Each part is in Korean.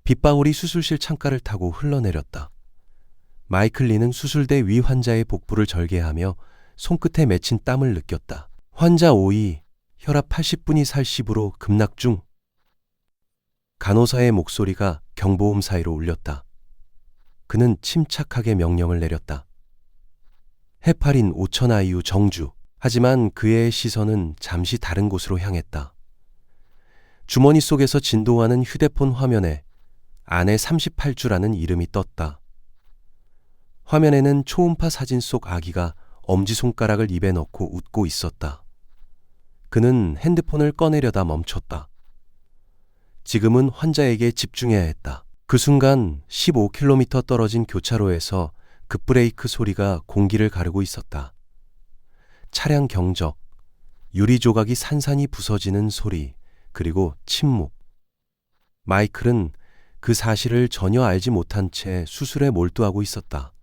빗방울이 수술실 창가를 타고 흘러내렸다. 마이클 리는 수술대 위 환자의 복부를 절개하며 손끝에 맺힌 땀을 느꼈다. 환자 5위, 혈압 80분이 살 10으로 급락 중. 간호사의 목소리가 경보음 사이로 울렸다. 그는 침착하게 명령을 내렸다. 헤파린 5,000 IU 정주. 하지만 그의 시선은 잠시 다른 곳으로 향했다. 주머니 속에서 진동하는 휴대폰 화면에 안에 38주라는 이름이 떴다. 화면에는 초음파 사진 속 아기가 엄지손가락을 입에 넣고 웃고 있었다. 그는 핸드폰을 꺼내려다 멈췄다. 지금은 환자에게 집중해야 했다. 그 순간 15km 떨어진 교차로에서 급브레이크 소리가 공기를 가르고 있었다. 차량 경적, 유리 조각이 산산이 부서지는 소리, 그리고 침묵. 마이클은 그 사실을 전혀 알지 못한 채 수술에 몰두하고 있었다.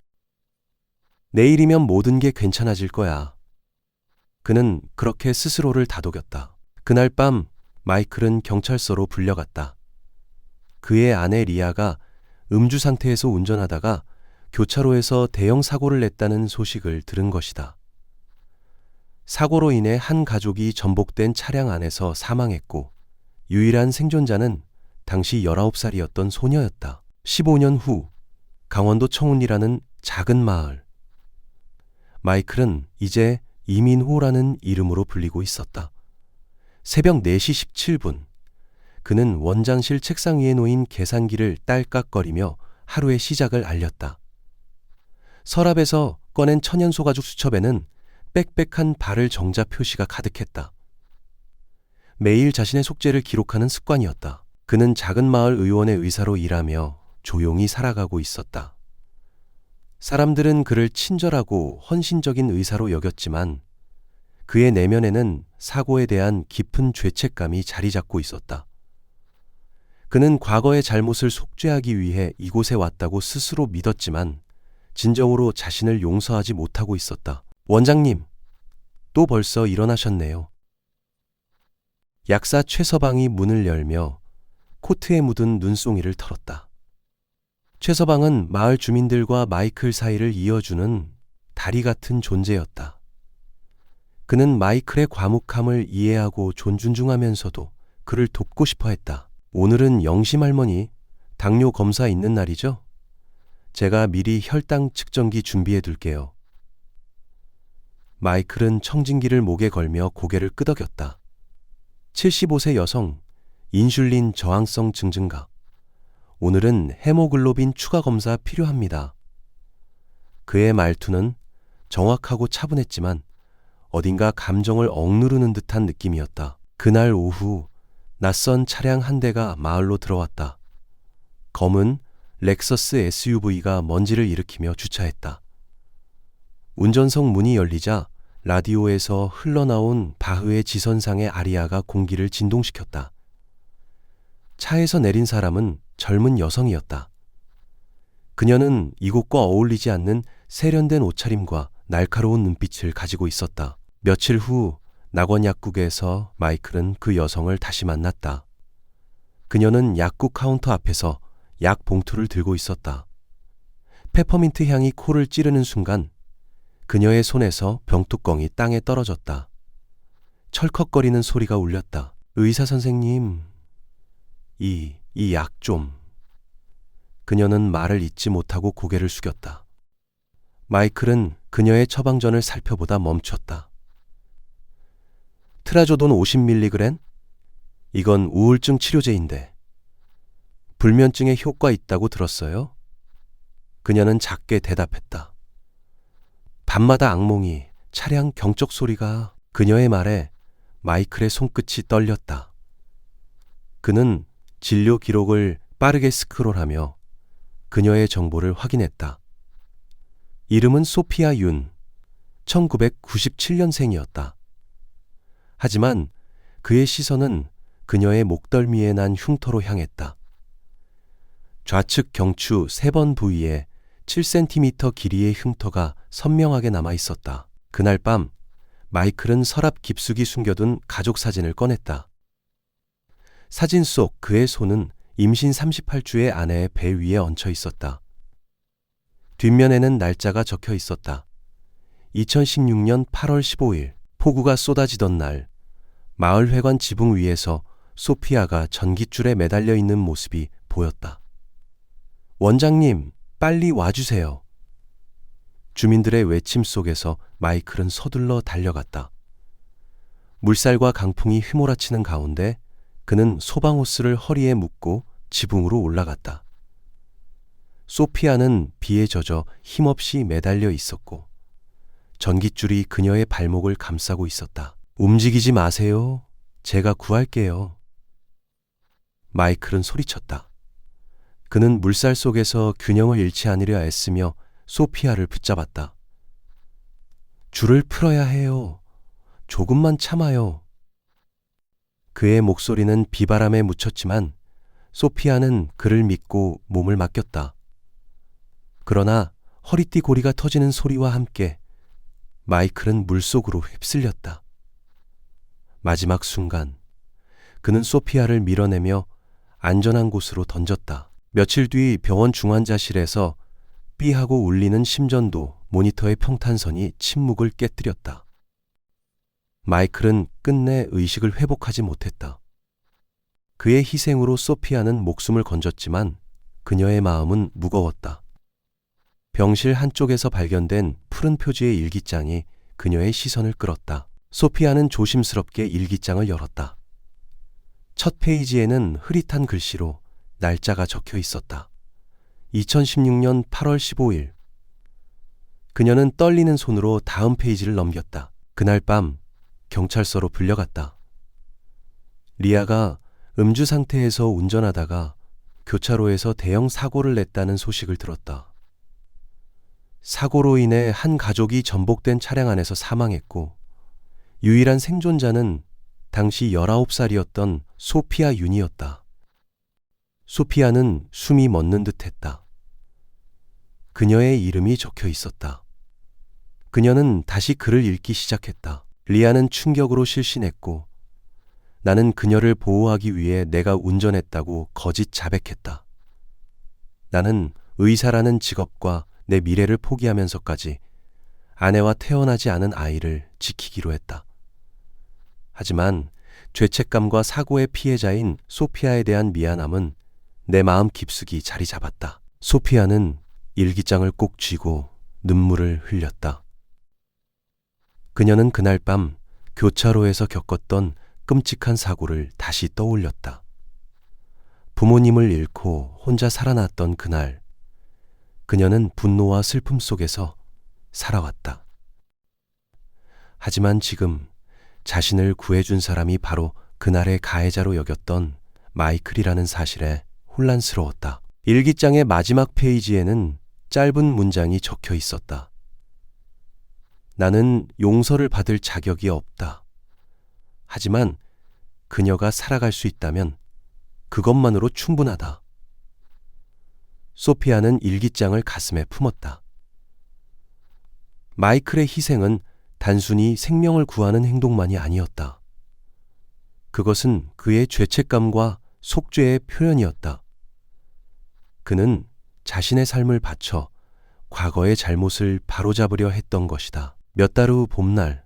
내일이면 모든 게 괜찮아질 거야. 그는 그렇게 스스로를 다독였다. 그날 밤 마이클은 경찰서로 불려갔다. 그의 아내 리아가 음주 상태에서 운전하다가 교차로에서 대형 사고를 냈다는 소식을 들은 것이다. 사고로 인해 한 가족이 전복된 차량 안에서 사망했고 유일한 생존자는 당시 19살이었던 소녀였다. 15년 후 강원도 청운리라는 작은 마을. 마이클은 이제 이민호라는 이름으로 불리고 있었다. 새벽 4시 17분 그는 원장실 책상 위에 놓인 계산기를 딸깍거리며 하루의 시작을 알렸다. 서랍에서 꺼낸 천연소가죽 수첩에는 빽빽한 발을 정자 표시가 가득했다. 매일 자신의 속죄를 기록하는 습관이었다. 그는 작은 마을 의원의 의사로 일하며 조용히 살아가고 있었다. 사람들은 그를 친절하고 헌신적인 의사로 여겼지만 그의 내면에는 사고에 대한 깊은 죄책감이 자리 잡고 있었다. 그는 과거의 잘못을 속죄하기 위해 이곳에 왔다고 스스로 믿었지만 진정으로 자신을 용서하지 못하고 있었다. 원장님, 또 벌써 일어나셨네요. 약사 최서방이 문을 열며 코트에 묻은 눈송이를 털었다. 최서방은 마을 주민들과 마이클 사이를 이어주는 다리 같은 존재였다. 그는 마이클의 과묵함을 이해하고 존중하면서도 그를 돕고 싶어 했다. 오늘은 영심 할머니 당뇨 검사 있는 날이죠? 제가 미리 혈당 측정기 준비해 둘게요. 마이클은 청진기를 목에 걸며 고개를 끄덕였다. 75세 여성, 인슐린 저항성 증증가. 오늘은 헤모글로빈 추가 검사 필요합니다. 그의 말투는 정확하고 차분했지만 어딘가 감정을 억누르는 듯한 느낌이었다. 그날 오후 낯선 차량 한 대가 마을로 들어왔다. 검은 렉서스 SUV가 먼지를 일으키며 주차했다. 운전석 문이 열리자 라디오에서 흘러나온 바흐의 지선상의 아리아가 공기를 진동시켰다. 차에서 내린 사람은 젊은 여성이었다. 그녀는 이곳과 어울리지 않는 세련된 옷차림과 날카로운 눈빛을 가지고 있었다. 며칠 후 낙원 약국에서 마이클은 그 여성을 다시 만났다. 그녀는 약국 카운터 앞에서 약 봉투를 들고 있었다. 페퍼민트 향이 코를 찌르는 순간 그녀의 손에서 병뚜껑이 땅에 떨어졌다. 철컥거리는 소리가 울렸다. 의사 선생님, 이 약 좀. 그녀는 말을 잇지 못하고 고개를 숙였다. 마이클은 그녀의 처방전을 살펴보다 멈췄다. 트라조돈 50mg? 이건 우울증 치료제인데. 불면증에 효과 있다고 들었어요? 그녀는 작게 대답했다. 밤마다 악몽이, 차량 경적 소리가. 그녀의 말에 마이클의 손끝이 떨렸다. 그는 진료 기록을 빠르게 스크롤하며 그녀의 정보를 확인했다. 이름은 소피아 윤, 1997년생이었다. 하지만 그의 시선은 그녀의 목덜미에 난 흉터로 향했다. 좌측 경추 3번 부위에 7cm 길이의 흉터가 선명하게 남아 있었다. 그날 밤 마이클은 서랍 깊숙이 숨겨둔 가족 사진을 꺼냈다. 사진 속 그의 손은 임신 38주의 아내의 배 위에 얹혀 있었다. 뒷면에는 날짜가 적혀 있었다. 2016년 8월 15일, 폭우가 쏟아지던 날, 마을회관 지붕 위에서 소피아가 전깃줄에 매달려 있는 모습이 보였다. 원장님, 빨리 와주세요. 주민들의 외침 속에서 마이클은 서둘러 달려갔다. 물살과 강풍이 휘몰아치는 가운데 그는 소방호스를 허리에 묶고 지붕으로 올라갔다. 소피아는 비에 젖어 힘없이 매달려 있었고 전깃줄이 그녀의 발목을 감싸고 있었다. 움직이지 마세요. 제가 구할게요. 마이클은 소리쳤다. 그는 물살 속에서 균형을 잃지 않으려 애쓰며 소피아를 붙잡았다. 줄을 풀어야 해요. 조금만 참아요. 그의 목소리는 비바람에 묻혔지만 소피아는 그를 믿고 몸을 맡겼다. 그러나 허리띠 고리가 터지는 소리와 함께 마이클은 물속으로 휩쓸렸다. 마지막 순간 그는 소피아를 밀어내며 안전한 곳으로 던졌다. 며칠 뒤 병원 중환자실에서 삐하고 울리는 심전도 모니터의 평탄선이 침묵을 깨뜨렸다. 마이클은 끝내 의식을 회복하지 못했다. 그의 희생으로 소피아는 목숨을 건졌지만 그녀의 마음은 무거웠다. 병실 한쪽에서 발견된 푸른 표지의 일기장이 그녀의 시선을 끌었다. 소피아는 조심스럽게 일기장을 열었다. 첫 페이지에는 흐릿한 글씨로 날짜가 적혀 있었다. 2016년 8월 15일. 그녀는 떨리는 손으로 다음 페이지를 넘겼다. 그날 밤 경찰서로 불려갔다. 리아가 음주 상태에서 운전하다가 교차로에서 대형 사고를 냈다는 소식을 들었다. 사고로 인해 한 가족이 전복된 차량 안에서 사망했고 유일한 생존자는 당시 19살이었던 소피아 윤이었다. 소피아는 숨이 멎는 듯했다. 그녀의 이름이 적혀 있었다. 그녀는 다시 글을 읽기 시작했다. 리아는 충격으로 실신했고 나는 그녀를 보호하기 위해 내가 운전했다고 거짓 자백했다. 나는 의사라는 직업과 내 미래를 포기하면서까지 아내와 태어나지 않은 아이를 지키기로 했다. 하지만 죄책감과 사고의 피해자인 소피아에 대한 미안함은 내 마음 깊숙이 자리 잡았다. 소피아는 일기장을 꼭 쥐고 눈물을 흘렸다. 그녀는 그날 밤 교차로에서 겪었던 끔찍한 사고를 다시 떠올렸다. 부모님을 잃고 혼자 살아났던 그날, 그녀는 분노와 슬픔 속에서 살아왔다. 하지만 지금 자신을 구해준 사람이 바로 그날의 가해자로 여겼던 마이클이라는 사실에 혼란스러웠다. 일기장의 마지막 페이지에는 짧은 문장이 적혀 있었다. 나는 용서를 받을 자격이 없다. 하지만 그녀가 살아갈 수 있다면 그것만으로 충분하다. 소피아는 일기장을 가슴에 품었다. 마이클의 희생은 단순히 생명을 구하는 행동만이 아니었다. 그것은 그의 죄책감과 속죄의 표현이었다. 그는 자신의 삶을 바쳐 과거의 잘못을 바로잡으려 했던 것이다. 몇 달 후 봄날,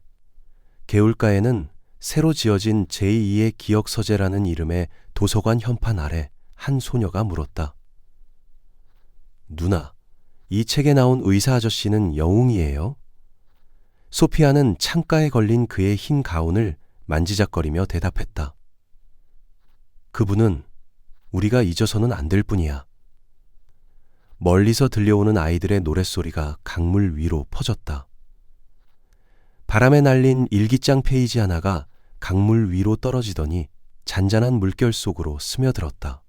개울가에는 새로 지어진 제2의 기억서재라는 이름의 도서관 현판 아래 한 소녀가 물었다. 누나, 이 책에 나온 의사 아저씨는 영웅이에요? 소피아는 창가에 걸린 그의 흰 가운을 만지작거리며 대답했다. 그분은 우리가 잊어서는 안 될 뿐이야. 멀리서 들려오는 아이들의 노랫소리가 강물 위로 퍼졌다. 바람에 날린 일기장 페이지 하나가 강물 위로 떨어지더니 잔잔한 물결 속으로 스며들었다.